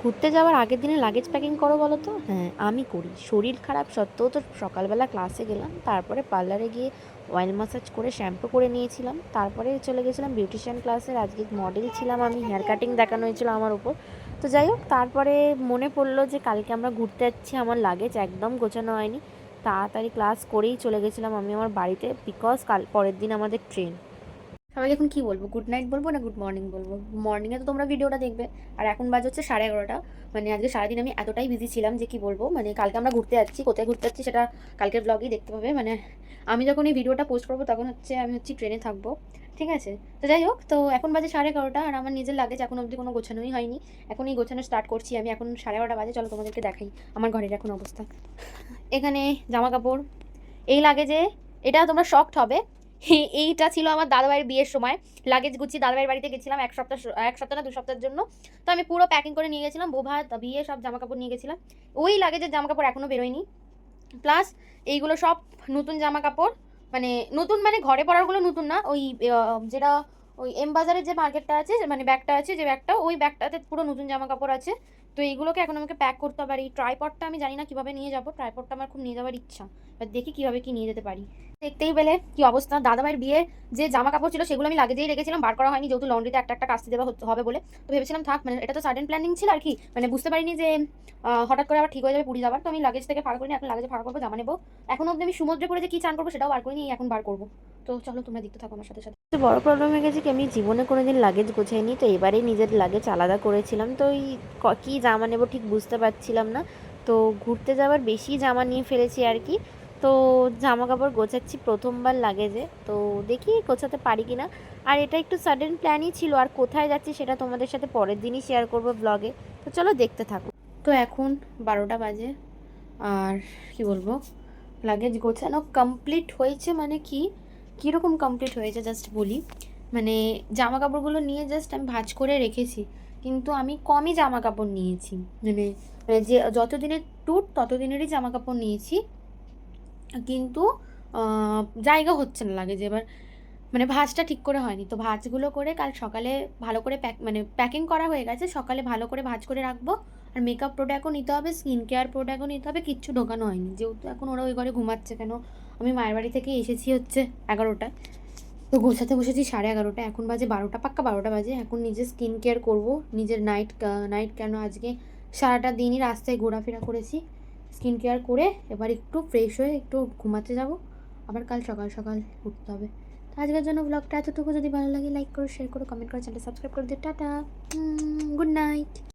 ঘুরতে যাওয়ার আগের দিনে লাগেজ প্যাকিং করো বলো তো? হ্যাঁ, আমি করি। শরীর খারাপ সত্ত্বেও তো সকালবেলা ক্লাসে গেলাম, তারপরে পার্লারে গিয়ে অয়েল ম্যাসাজ করে শ্যাম্পু করে নিয়েছিলাম, তারপরে চলে গেছিলাম বিউটিশিয়ান ক্লাসের। আজকে মডেল ছিলাম আমি, হেয়ার কাটিং দেখানো হয়েছিল আমার উপর। তো যাই হোক, তারপরে মনে পড়লো যে কালকে আমরা ঘুরতে যাচ্ছি, আমার লাগেজ একদম গোছানো হয়নি। তাড়াতাড়ি ক্লাস করেই চলে গেছিলাম আমি আমার বাড়িতে, বিকজ পরের দিন আমাদের ট্রেন। সবাইকে এখন কী বলবো, গুড নাইট বলবো না গুড মর্নিং বলবো? মর্নিংয়ে তো তোমরা ভিডিওটা দেখবে, আর এখন বাজে হচ্ছে 11:30। মানে আজকে সারাদিন আমি এতটাই বিজি ছিলাম যে কি বলবো। মানে কালকে আমরা ঘুরতে যাচ্ছি, কোথায় ঘুরতে যাচ্ছি সেটা কালকের ব্লগেই দেখতে পাবে। মানে আমি যখন এই ভিডিওটা পোস্ট করবো তখন হচ্ছে আমি ট্রেনে থাকবো, ঠিক আছে? তো যাই হোক, তো এখন বাজে 11:30 আর আমার নিজের লাগেজ এখন অবধি কোনো গোছানোই হয়নি। এখন এই গোছানো স্টার্ট করছি আমি, এখন 11:30 বাজে। চলো তোমাদেরকে দেখাই আমার ঘরের এখন অবস্থা। এখানে জামা কাপড়, এই লাগেজে, এটা তোমরা শকড হবে। এইটা ছিল আমার দাদাভাইয়ের বিয়ের সময় লাগেজ গুছিয়ে দাদাভাইয়ের বাড়িতে গেছিলাম এক সপ্তাহ না 2 সপ্তাহের জন্য। তো আমি পুরো প্যাকিং করে নিয়ে গেছিলাম, বউ ভাত বিয়ে সব জামা কাপড় নিয়ে গেছিলাম। ওই লাগেজের জামা কাপড় এখনও বেরোয়নি। প্লাস এইগুলো সব নতুন জামা কাপড়, মানে নতুন মানে ঘরে পরারগুলো নতুন না, ওই যেটা ওই এম বাজারের যে মার্কেটটা আছে, মানে ব্যাগটা আছে, যে ব্যাগটা, ওই ব্যাগটাতে পুরো নতুন জামা কাপড় আছে। তো এইগুলোকে এখন আমাকে প্যাক করতে হবে। আর এই ট্রাইপডটা আমি জানি না কীভাবে নিয়ে যাবো, ট্রাইপডটা আমার খুব নিয়ে যাওয়ার ইচ্ছা, এবার দেখি কীভাবে কি নিয়ে যেতে পারি। দেখতেই পেলে কি অবস্থা। দাদাভাইয়ের বিয়ে যে জামা কাপড় ছিল সেগুলো আমি লাগেজেই রেখেছিলাম, বার করা হয়নি, যেহেতু লন্ড্রিতে একটা একটা কাস্তে দেওয়া হবে বলে। তো ভেবেছিলাম থাক, মানে এটা তো সাডেন প্ল্যানিং ছিল আর কি, মানে বুঝতে পারিনি যে হঠাৎ করে আবার ঠিক হয়ে যাবে পুরী যাবার। তো আমি লাগেজ থেকে ফাঁকা করিনি, এখন লাগেজে ফাঁকা করবো, জামা নেবো। এখন অব্দি আমি সমুদ্রে করে যে কী চান করবো সেটাও বার করিনি, এখন বার করবো। তো চলো তোমরা দেখতে থাকো আমার সাথে সাথে। তো বড় প্রবলেম হয়ে গেছে কি, আমি জীবনে কোনোদিন লাগেজ গোছাইনি, তো এবারেই নিজের লাগেজ আলাদা করেছিলাম। তো ওই কী জামা নেবো ঠিক বুঝতে পারছিলাম না। তো ঘুরতে যাওয়ার বেশি জামা নিয়ে ফেলেছি আর কি। তো জামা কাপড় গোছাচ্ছি প্রথমবার লাগেজে, তো দেখি গোছাতে পারি কি না। আর এটা একটু সাডেন প্ল্যানই ছিল, আর কোথায় যাচ্ছি সেটা তোমাদের সাথে পরের দিনই শেয়ার করবো ব্লগে। তো চলো দেখতে থাকো। তো এখন 12টা বাজে, আর কি বলবো, লাগেজ গোছানো কমপ্লিট হয়েছে। মানে কি কীরকম কমপ্লিট হয়েছে জাস্ট বলি। মানে জামা কাপড়গুলো নিয়ে জাস্ট আমি ভাঁজ করে রেখেছি, কিন্তু আমি কমই জামা কাপড় নিয়েছি। মানে মানে যে যতদিনের ট্যুর ততদিনেরই জামা কাপড় নিয়েছি, কিন্তু জায়গা হচ্ছে না লাগেজে। এবার মানে ভাঁজটা ঠিক করে হয়নি, তো ভাঁজগুলো করে কাল সকালে ভালো করে মানে প্যাকিং করা হয়ে গেছে, সকালে ভালো করে ভাঁজ করে রাখবো। আর মেকআপ প্রোডাক্টও নিতে হবে, স্কিন কেয়ার প্রোডাক্টও নিতে হবে, কিচ্ছু ঢোকানো হয়নি, যেহেতু এখন ওরা ওই ঘরে ঘুমাচ্ছে। কেন, আমি মায়ের বাড়ি থেকে এসেছি হচ্ছে 11টায়, তো গোছাতে বসেছি 11:30। এখন বাজে 12টা, পাক্কা 12টা বাজে। এখন নিজের স্কিন কেয়ার করবো, নিজের নাইট কেন আজকে সারাটা দিনই রাস্তায় ঘোরাফেরা করেছি। স্কিন কেয়ার করে এবার একটু ফ্রেশ হয়ে একটু ঘুমাতে যাব, আবার কাল সকাল সকাল উঠতে হবে। তো আজকের জন্য ব্লগটা এতটুকু। যদি ভালো লাগে লাইক করো, শেয়ার করো, কমেন্ট করো, চ্যানেলটা সাবস্ক্রাইব করে দিও। Tata, good night.